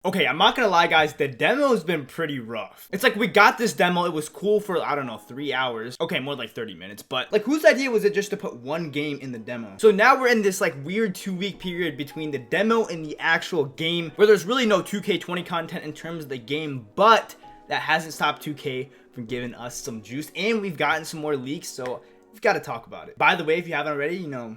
Okay, I'm not gonna lie, guys, the demo has been pretty rough. It's like we got this demo, it was cool for, I don't know, 3 hours. Okay, more like 30 minutes, but like whose idea was it just to put one game in the demo? So now we're in this like weird 2-week period between the demo and the actual game where there's really no 2K20 content in terms of the game, but that hasn't stopped 2K from giving us some juice, and we've gotten some more leaks, so we've got to talk about it. By the way, if you haven't already, you know,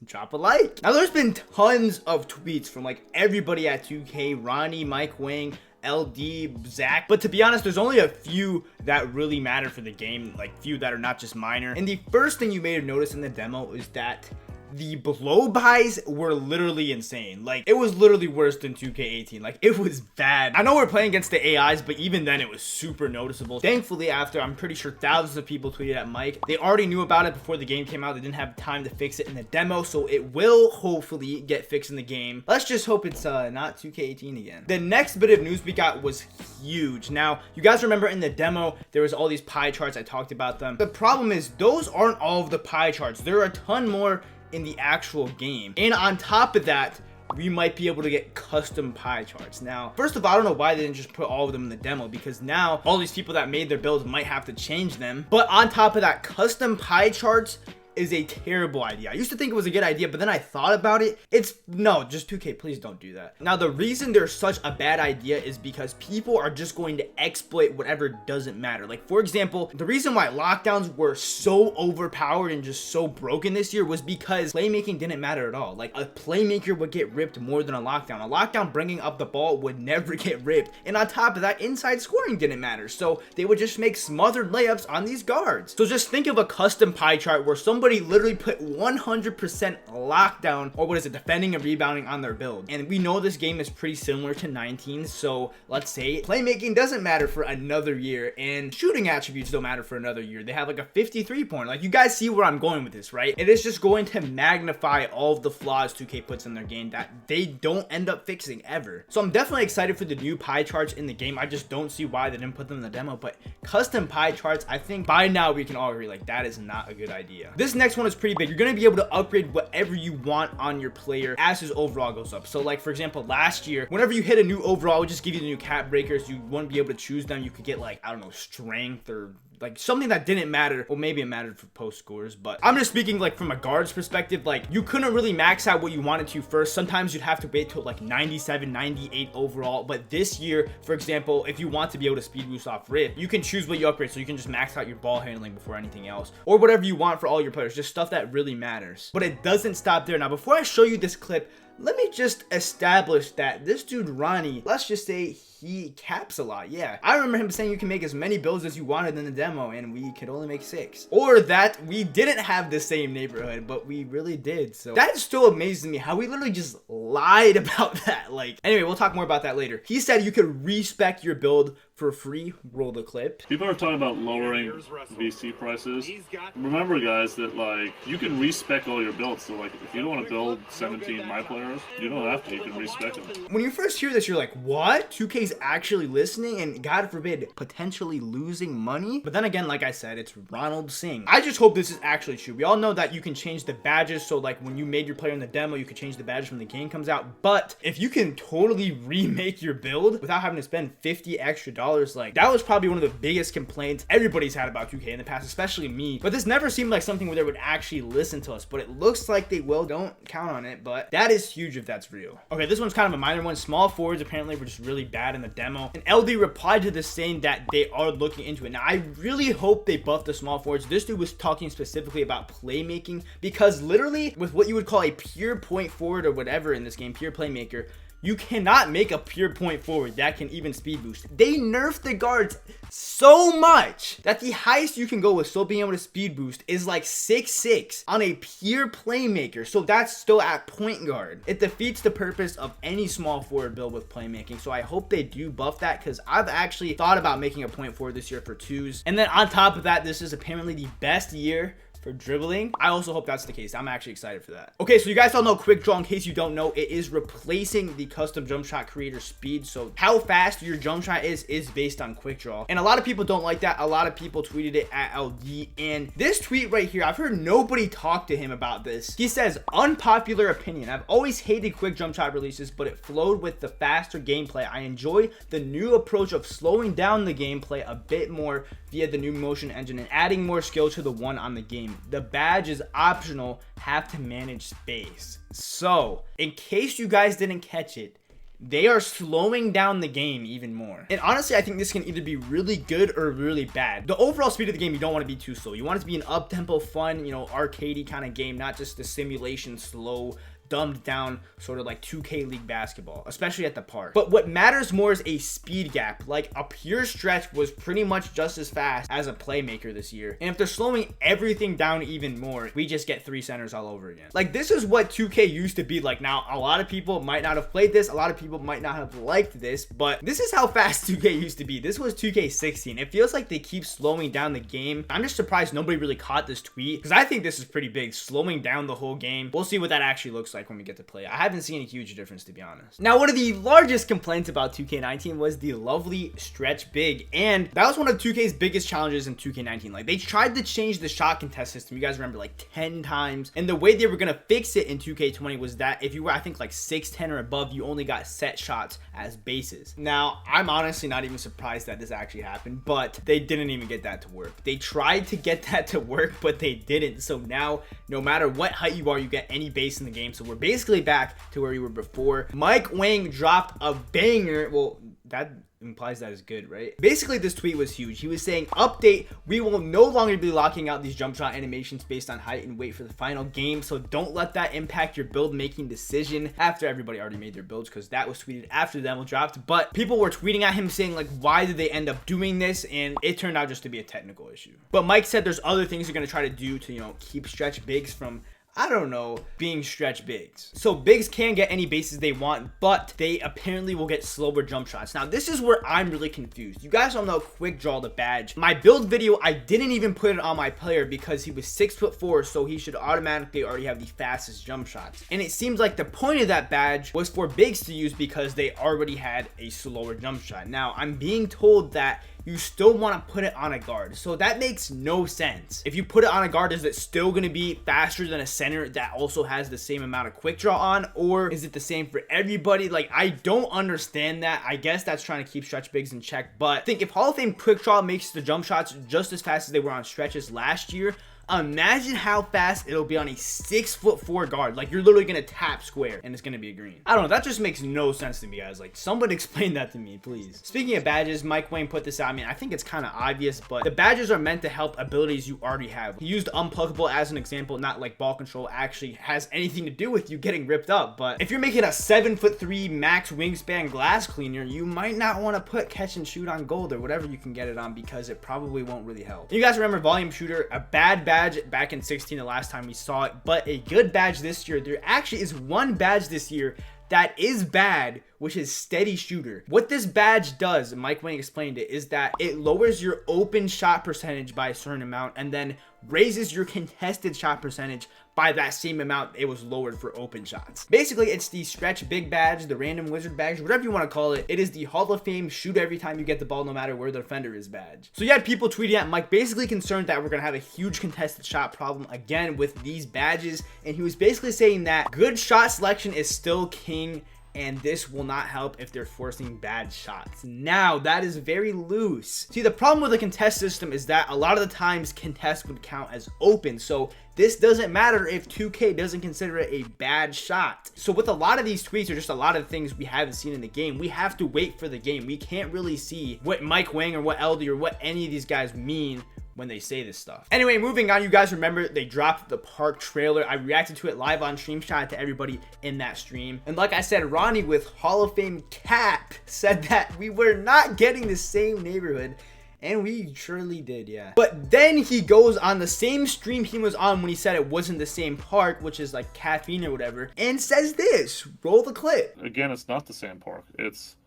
drop a like. Now, there's been tons of tweets from like everybody at 2K, Ronnie, Mike Wang, LD, Zach, but to be honest, there's only a few that really matter for the game, like few that are not just minor. And the first thing you may have noticed in the demo is that the blow buys were literally insane. Like, it was literally worse than 2K18. Like, it was bad. I know we're playing against the AIs, but even then it was super noticeable. Thankfully, after I'm pretty sure thousands of people tweeted at Mike, they already knew about it before the game came out. They didn't have time to fix it in the demo, so it will hopefully get fixed in the game. Let's just hope it's not 2K18 again. The next bit of news we got was huge. Now, you guys remember in the demo, there was all these pie charts. I talked about them. The problem is those aren't all of the pie charts. There are a ton more in the actual game, and on top of that, we might be able to get custom pie charts. Now, first of all, I don't know why they didn't just put all of them in the demo, because now all these people that made their builds might have to change them. But on top of that, custom pie charts is a terrible idea. I used to think it was a good idea, but then I thought about it. It's no, just 2K, please don't do that. Now, the reason there's such a bad idea is because people are just going to exploit whatever doesn't matter. Like, for example, the reason why lockdowns were so overpowered and just so broken this year was because playmaking didn't matter at all. Like, a playmaker would get ripped more than a lockdown. A lockdown bringing up the ball would never get ripped. And on top of that, inside scoring didn't matter. So they would just make smothered layups on these guards. So just think of a custom pie chart where somebody literally put 100% lockdown, or what is it, defending and rebounding on their build. And we know this game is pretty similar to 19, so let's say playmaking doesn't matter for another year and shooting attributes don't matter for another year. They have like a 53 point. Like, you guys see where I'm going with this, right? It is just going to magnify all of the flaws 2K puts in their game that they don't end up fixing ever. So I'm definitely excited for the new pie charts in the game. I just don't see why they didn't put them in the demo, but custom pie charts, I think by now we can all agree, like, that is not a good idea. This next one is pretty big. You're going to be able to upgrade whatever you want on your player as his overall goes up. So like, for example, last year, whenever you hit a new overall, it would just give you the new cap breakers. You wouldn't be able to choose them. You could get like, I don't know, strength or like something that didn't matter. Well, maybe it mattered for post scores, but I'm just speaking like from a guard's perspective. Like, you couldn't really max out what you wanted to first. Sometimes you'd have to wait till like 97, 98 overall. But this year, for example, if you want to be able to speed boost off Rift, you can choose what you upgrade. So you can just max out your ball handling before anything else, or whatever you want for all your players, just stuff that really matters. But it doesn't stop there. Now, before I show you this clip, let me just establish that this dude Ronnie, let's just say he caps a lot. Yeah, I remember him saying you can make as many builds as you wanted in the demo, and we could only make 6. Or that we didn't have the same neighborhood, but we really did. So that still amazes me how we literally just lied about that. Like, anyway, we'll talk more about that later. He said you could respec your build for free. Roll the clip. People are talking about lowering VC prices. Remember, guys, that like you can respec all your builds. So like, if you don't want to build 17 my players, you don't have to. You can respec them. When you first hear this, you're like, what? 2K's actually listening and, God forbid, potentially losing money? But then again, like I said, it's Ronald Singh. I just hope this is actually true. We all know that you can change the badges. So like, when you made your player in the demo, you could change the badges when the game comes out. But if you can totally remake your build without having to spend $50 extra, like, that was probably one of the biggest complaints everybody's had about 2K in the past, especially me. But this never seemed like something where they would actually listen to us, but it looks like they will. Don't count on it, but that is huge if that's real. Okay, this one's kind of a minor one. Small forwards apparently were just really bad in the demo, and LD replied to this saying that they are looking into it. Now, I really hope they buff the small forwards. This dude was talking specifically about playmaking, because literally with what you would call a pure point forward or whatever in this game, pure playmaker, you cannot make a pure point forward that can even speed boost. They nerfed the guards so much that the highest you can go with still being able to speed boost is like 6'6" on a pure playmaker. So that's still at point guard. It defeats the purpose of any small forward build with playmaking. So I hope they do buff that, because I've actually thought about making a point forward this year for 2s. And then on top of that, this is apparently the best year for dribbling. I also hope that's the case. I'm actually excited for that. Okay, so you guys all know quick draw. In case you don't know, it is replacing the custom jump shot creator speed. So how fast your jump shot is based on quick draw. And a lot of people don't like that. A lot of people tweeted it at LD. And this tweet right here, I've heard nobody talk to him about this. He says, unpopular opinion. I've always hated quick jump shot releases, but it flowed with the faster gameplay. I enjoy the new approach of slowing down the gameplay a bit more via the new motion engine and adding more skill to the one on the game. The badge is optional, have to manage space. So, in case you guys didn't catch it, they are slowing down the game even more. And honestly, I think this can either be really good or really bad. The overall speed of the game, you don't want to be too slow. You want it to be an up-tempo, fun, arcadey kind of game, not just the simulation slow, dumbed down sort of like 2K League basketball, especially at the park. But what matters more is a speed gap. Like a pure stretch was pretty much just as fast as a playmaker this year. And if they're slowing everything down even more, we just get 3 centers all over again. Like this is what 2K used to be like. Now, a lot of people might not have played this. A lot of people might not have liked this, but this is how fast 2K used to be. This was 2K16. It feels like they keep slowing down the game. I'm just surprised nobody really caught this tweet because I think this is pretty big, slowing down the whole game. We'll see what that actually looks like when we get to play. I haven't seen a huge difference, to be honest. Now, one of the largest complaints about 2K19 was the lovely stretch big, and that was one of 2K's biggest challenges in 2K19. Like, they tried to change the shot contest system, you guys remember, like 10 times, and the way they were gonna fix it in 2K20 was that if you were, I think, like 6'10" or above, you only got set shots as bases. Now, I'm honestly not even surprised that this actually happened, but they didn't even get that to work. They tried to get that to work, but they didn't. So now, no matter what height you are, you get any base in the game. So we're basically back to where we were before. Mike Wang dropped a banger. Well, that implies that is good, right? Basically, this tweet was huge. He was saying, update, we will no longer be locking out these jump shot animations based on height and weight for the final game, so don't let that impact your build making decision. After everybody already made their builds, because that was tweeted after the demo dropped, but people were tweeting at him saying, like, why did they end up doing this? And it turned out just to be a technical issue. But Mike said there's other things they're going to try to do to, keep stretch bigs from, I don't know, being stretch bigs. So bigs can get any bases they want, but they apparently will get slower jump shots. Now, this is where I'm really confused. You guys don't know quick draw the badge. My build video, I didn't even put it on my player because he was 6'4", so he should automatically already have the fastest jump shots. And it seems like the point of that badge was for bigs to use because they already had a slower jump shot. Now, I'm being told that you still want to put it on a guard. So that makes no sense. If you put it on a guard, is it still going to be faster than a center that also has the same amount of quick draw on? Or is it the same for everybody? Like, I don't understand that. I guess that's trying to keep stretch bigs in check. But I think if Hall of Fame quick draw makes the jump shots just as fast as they were on stretches last year, imagine how fast it'll be on a 6'4" guard. Like, you're literally gonna tap square and it's gonna be a green. I don't know, that just makes no sense to me, guys. Like, someone explain that to me, please. Speaking of badges, Mike Wayne put this out. I mean, I think it's kind of obvious, but the badges are meant to help abilities you already have. He used unpluggable as an example, not like ball control actually has anything to do with you getting ripped up. But if you're making a 7'3" max wingspan glass cleaner, you might not want to put catch and shoot on gold or whatever you can get it on, because it probably won't really help. You guys remember volume shooter, a bad badge back in 16, the last time we saw it, but a good badge this year. There actually is one badge this year that is bad, which is steady shooter. What this badge does, Mike Wayne explained it, is that it lowers your open shot percentage by a certain amount and then raises your contested shot percentage by that same amount it was lowered for open shots. Basically, it's the stretch big badge, the random wizard badge, whatever you want to call it. It is the Hall of Fame shoot every time you get the ball no matter where the defender is badge. So you had people tweeting at Mike basically concerned that we're going to have a huge contested shot problem again with these badges, and he was basically saying that good shot selection is still king, and this will not help if they're forcing bad shots. Now, that is very loose. See, the problem with the contest system is that a lot of the times contest would count as open, so this doesn't matter if 2K doesn't consider it a bad shot. So with a lot of these tweets or just a lot of things we haven't seen in the game, we have to wait for the game. We can't really see what Mike Wang or what LD or what any of these guys mean when they say this stuff. Anyway, moving on, you guys remember they dropped the park trailer. I reacted to it live on stream. Shout out to everybody in that stream. And like I said, Ronnie with Hall of Fame Cap said that we were not getting the same neighborhood. And we surely did, yeah. But then he goes on the same stream he was on when he said it wasn't the same park, which is like caffeine or whatever, and says this. Roll the clip. Again, it's not the same park. It's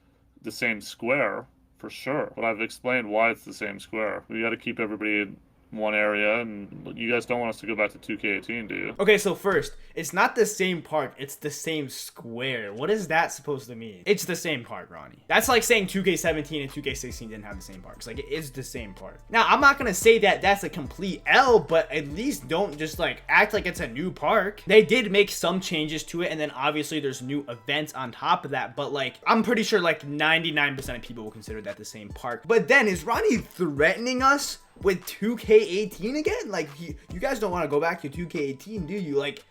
the same square, for sure. But I've explained why it's the same square. We got to keep everybody one area, and you guys don't want us to go back to 2K18, do you? Okay, so first, it's not the same park, it's the same square. What is that supposed to mean? It's the same park, Ronnie. That's like saying 2K17 and 2K16 didn't have the same parks. Like, it is the same park. Now, I'm not gonna say that that's a complete L, but at least don't just like act like it's a new park. They did make some changes to it, and then obviously there's new events on top of that, but like, I'm pretty sure like 99% of people will consider that the same park. But then, is Ronnie threatening us with 2K18 again? Like, you guys don't want to go back to 2K18, do you? Like,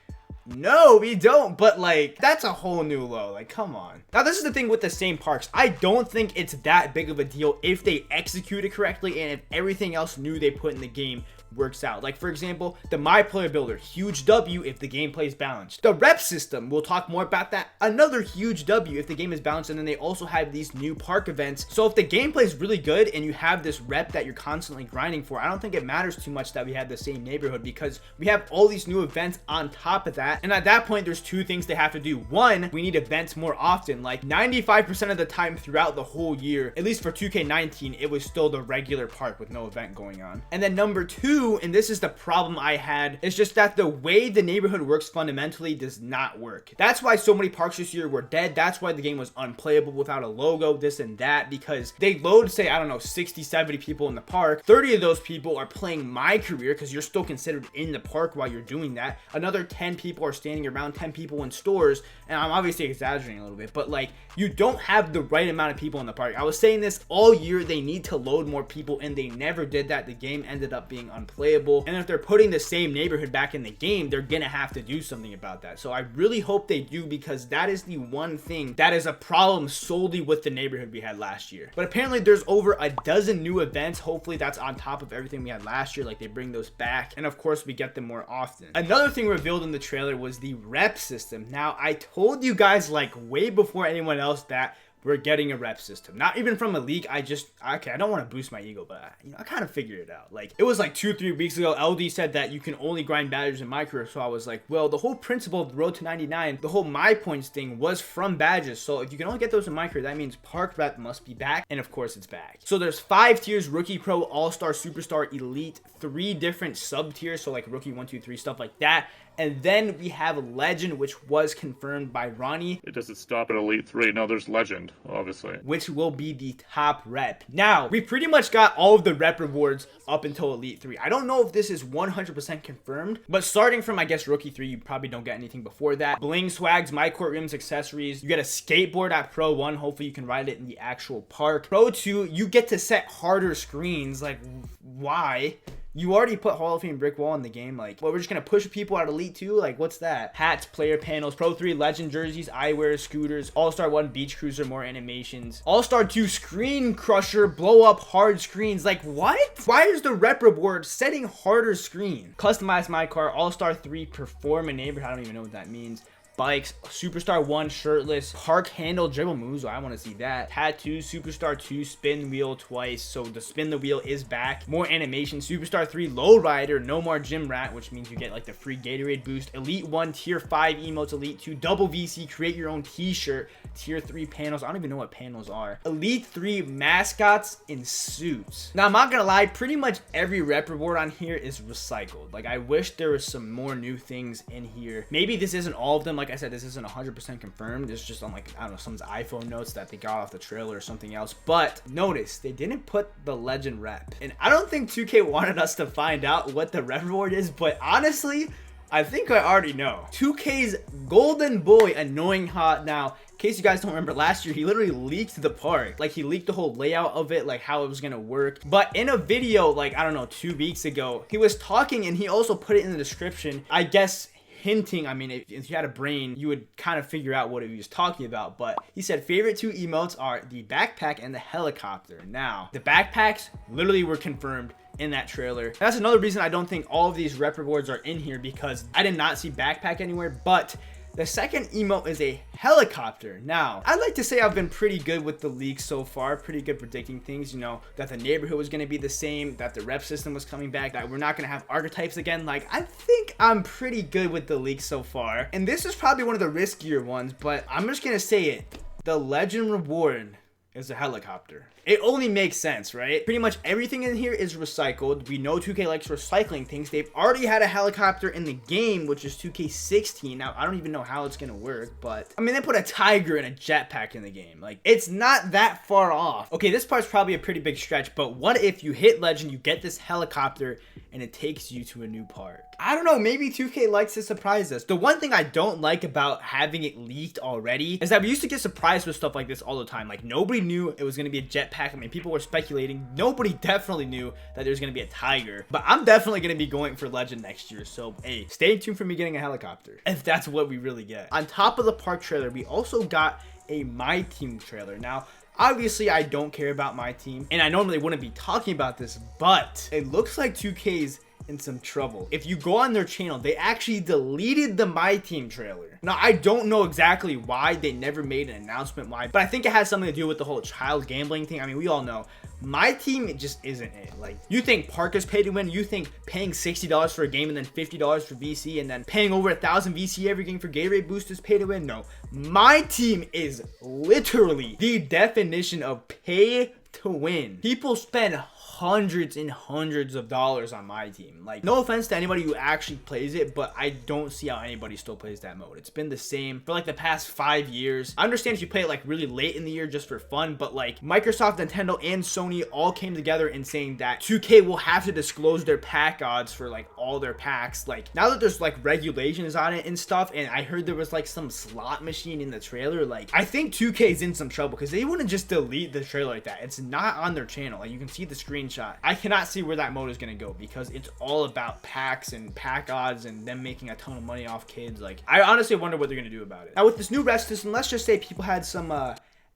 no, we don't. But like, that's a whole new low. Like, come on. Now, this is the thing with the same parks. I don't think it's that big of a deal if they execute it correctly and if everything else new they put in the game works out. Like, for example, the My Player Builder, huge W if the gameplay is balanced. The rep system, we'll talk more about that, another huge W if the game is balanced. And then they also have these new park events. So if the gameplay is really good and you have this rep that you're constantly grinding for, I don't think it matters too much that we have the same neighborhood, because we have all these new events on top of that. And at that point, there's two things they have to do. One, we need events more often. Like 95% of the time throughout the whole year, at least for 2K19, it was still the regular park with no event going on. And then number two, and this is the problem I had, is just that the way the neighborhood works fundamentally does not work. That's why so many parks this year were dead. That's why the game was unplayable without a logo, this and that, because they load, say, I don't know, 60, 70 people in the park. 30 of those people are playing My Career because you're still considered in the park while you're doing that. Another 10 people are standing around, 10 people in stores, and I'm obviously exaggerating a little bit, but like, you don't have the right amount of people in the park. I was saying this all year, they need to load more people, and they never did that. The game ended up being unplayable, and if they're putting the same neighborhood back in the game, they're gonna have to do something about that. So I really hope they do, because that is the one thing that is a problem solely with the neighborhood we had last year. But apparently there's over a dozen new events. Hopefully that's on top of everything we had last year, like they bring those back, and of course we get them more often. Another thing revealed in the trailer was the rep system. Now, I told you guys like way before anyone else that we're getting a rep system. Not even from a leak. I don't want to boost my ego, but I kind of figured it out. Like, it was like 2-3 weeks ago, LD said that you can only grind badges in My Career. So I was like, well, the whole principle of the Road to 99, the whole My Points thing was from badges. So if you can only get those in My Career, that means Park Rep must be back. And of course it's back. So there's 5 tiers: Rookie, Pro, All-Star, Superstar, Elite, 3 different sub tiers. So like Rookie 1, 2, 3, stuff like that. And then we have Legend, which was confirmed by Ronnie. It doesn't stop at Elite 3. No, there's Legend, obviously. Which will be the top rep. Now, we pretty much got all of the rep rewards up until Elite 3. I don't know if this is 100% confirmed, but starting from, I guess, Rookie 3, you probably don't get anything before that. Bling swags, My Court rims, accessories. You get a skateboard at Pro 1. Hopefully you can ride it in the actual park. Pro 2, you get to set harder screens. Like, why? You already put Hall of Fame brick wall in the game. Like, well, we're just gonna push people at Elite 2? Like, what's that? Hats, player panels, Pro 3 Legend jerseys, eyewear, scooters, All-Star 1 beach cruiser, more animations, All-Star 2 screen crusher, blow up hard screens. Like, what? Why is the rep reward setting harder screen? Customize My Car, All-Star 3 perform a neighborhood. I don't even know what that means. Bikes, Superstar 1 shirtless, park handle dribble moves. I want to see that. Tattoo, Superstar 2 spin wheel twice. So the spin the wheel is back. More animation. Superstar 3 low rider, no more gym rat, which means you get like the free Gatorade boost. Elite 1 tier 5 emotes. Elite 2 double VC, create your own t-shirt. Tier 3 panels. I don't even know what panels are. Elite 3 mascots in suits. Now, I'm not gonna lie, pretty much every rep reward on here is recycled. Like, I wish there was some more new things in here. Maybe this isn't all of them. Like I said, this isn't 100% confirmed. It's just on, like, I don't know, someone's iPhone notes that they got off the trailer or something else. But notice they didn't put the Legend rep, and I don't think 2K wanted us to find out what the rep reward is, but honestly, I think I already know. 2K's golden boy, Annoying Hot. Now, in case you guys don't remember, last year he literally leaked the park. Like, he leaked the whole layout of it, like how it was gonna work. But in a video, like, I don't know, 2 weeks ago, he was talking, and he also put it in the description, I guess hinting. I mean, if you had a brain, you would kind of figure out what he was talking about. But he said favorite 2 emotes are the backpack and the helicopter. Now, the backpacks literally were confirmed in that trailer. That's another reason I don't think all of these rep rewards are in here, because I did not see backpack anywhere. But the second emote is a helicopter. Now, I'd like to say I've been pretty good with the leaks so far, pretty good predicting things, you know, that the neighborhood was going to be the same, that the rep system was coming back, that we're not going to have archetypes again. Like, I think I'm pretty good with the leaks so far. And this is probably one of the riskier ones, but I'm just going to say it. The Legend reward is a helicopter. It only makes sense, right? Pretty much everything in here is recycled. We know 2K likes recycling things. They've already had a helicopter in the game, which is 2K16. Now, I don't even know how it's gonna work, but I mean, they put a tiger and a jetpack in the game. Like, it's not that far off. Okay, this part's probably a pretty big stretch, but what if you hit Legend, you get this helicopter, and it takes you to a new park? I don't know, maybe 2K likes to surprise us. The one thing I don't like about having it leaked already is that we used to get surprised with stuff like this all the time. Like, nobody knew it was going to be a jetpack. I mean, people were speculating. Nobody definitely knew that there's going to be a tiger. But I'm definitely going to be going for Legend next year. So, hey, stay tuned for me getting a helicopter, if that's what we really get. On top of the park trailer, we also got a My Team trailer. Now, obviously, I don't care about My Team, and I normally wouldn't be talking about this, but it looks like 2K's in some trouble. If you go on their channel, they actually deleted the My Team trailer. Now, I don't know exactly why. They never made an announcement why, but I think it has something to do with the whole child gambling thing. I mean, we all know My Team, it just isn't it. Like, you think Park is pay to win? You think paying $60 for a game and then $50 for VC and then paying over 1,000 VC every game for Gatorade boost is pay to win? No, My Team is literally the definition of pay to win. People spend hundreds and hundreds of dollars on My Team. Like, no offense to anybody who actually plays it, but I don't see how anybody still plays that mode. It's been the same for like the past 5 years. I understand if you play it like really late in the year just for fun, but like Microsoft, Nintendo, and Sony all came together in saying that 2K will have to disclose their pack odds for like all their packs. Like, now that there's like regulations on it and stuff, and I heard there was like some slot machine in the trailer, like, I think 2K is in some trouble because they wouldn't just delete the trailer like that. It's not on their channel. Like, you can see the screenshot. I cannot see where that mode is going to go because it's all about packs and pack odds and them making a ton of money off kids. Like, I honestly wonder what they're going to do about it. Now, with this new ref system, let's just say people had some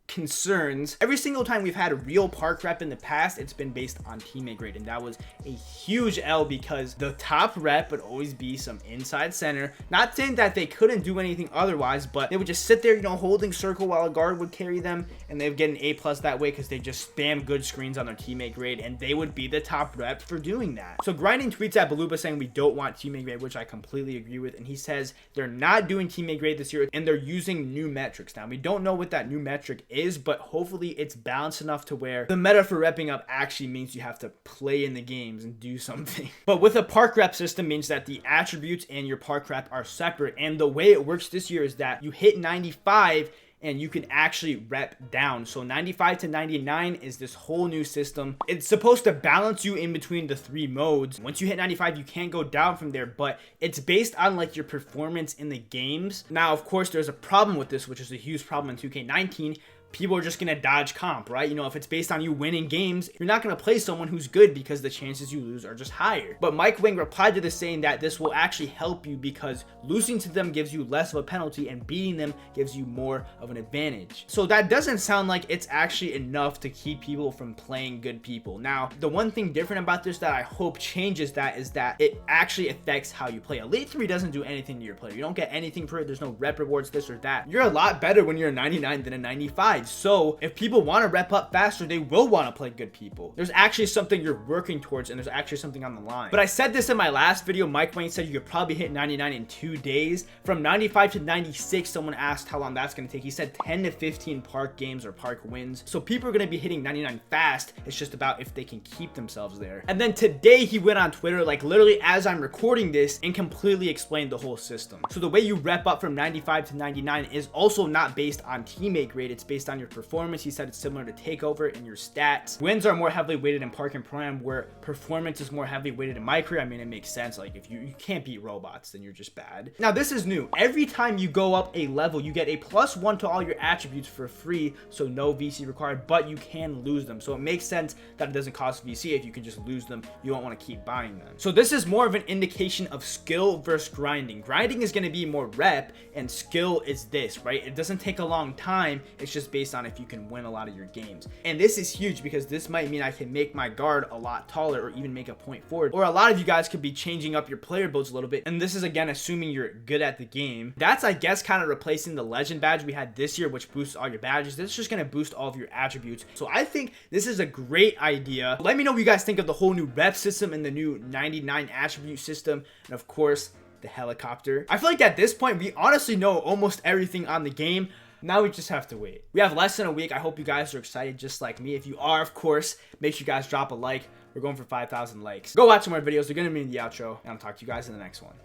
concerns. Every single time we've had a real park rep in the past, it's been based on teammate grade, and that was a huge L because the top rep would always be some inside center. Not saying that they couldn't do anything otherwise, but they would just sit there, you know, holding circle while a guard would carry them, and they would get an A+ that way because they just spam good screens on their teammate grade, and they would be the top rep for doing that. So Grinding tweets at Baluba saying we don't want teammate grade, which I completely agree with, and he says they're not doing teammate grade this year and they're using new metrics. Now, we don't know what that new metric is, but hopefully it's balanced enough to where the meta for repping up actually means you have to play in the games and do something. But with a park rep system means that the attributes and your park rep are separate, and the way it works this year is that you hit 95 and you can actually rep down. So 95 to 99 is this whole new system. It's supposed to balance you in between the 3 modes. Once you hit 95, you can't go down from there, but it's based on like your performance in the games. Now, of course, there's a problem with this, which is a huge problem in 2K19. People are just going to dodge comp, right? You know, if it's based on you winning games, you're not going to play someone who's good because the chances you lose are just higher. But Mike Wing replied to this saying that this will actually help you because losing to them gives you less of a penalty and beating them gives you more of an advantage. So that doesn't sound like it's actually enough to keep people from playing good people. Now, the one thing different about this that I hope changes that is that it actually affects how you play. Elite 3 doesn't do anything to your player. You don't get anything for it. There's no rep rewards, this or that. You're a lot better when you're a 99 than a 95. So if people want to rep up faster, they will want to play good people. There's actually something you're working towards, and there's actually something on the line. But I said this in my last video. Mike Wayne said you could probably hit 99 in 2 days. From 95 to 96, someone asked how long that's going to take. He said 10 to 15 park games or park wins. So people are going to be hitting 99 fast. It's just about if they can keep themselves there. And then today he went on Twitter, like literally as I'm recording this, and completely explained the whole system. So the way you rep up from 95 to 99 is also not based on teammate grade. It's based on your performance. He said it's similar to takeover in your stats. Wins are more heavily weighted in park and prime, where performance is more heavily weighted in my career. I mean, it makes sense. Like, if you can't beat robots, then you're just bad. Now, this is new. Every time you go up a level, you get a +1 to all your attributes for free, so no VC required, but you can lose them. So it makes sense that it doesn't cost VC. If you can just lose them, you won't want to keep buying them. So this is more of an indication of skill versus grinding. Grinding is going to be more rep, and skill is this, right? It doesn't take a long time. It's just based on if you can win a lot of your games. And this is huge because this might mean I can make my guard a lot taller or even make a point forward. Or a lot of you guys could be changing up your player builds a little bit. And this is again assuming you're good at the game. That's, I guess, kind of replacing the legend badge we had this year, which boosts all your badges. This is just going to boost all of your attributes. So I think this is a great idea. Let me know what you guys think of the whole new rep system and the new 99 attribute system. And of course, the helicopter. I feel like at this point, we honestly know almost everything on the game. Now we just have to wait. We have less than a week. I hope you guys are excited just like me. If you are, of course, make sure you guys drop a like. We're going for 5,000 likes. Go watch some more videos. They're going to be in the outro. And I'll talk to you guys in the next one.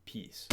Peace.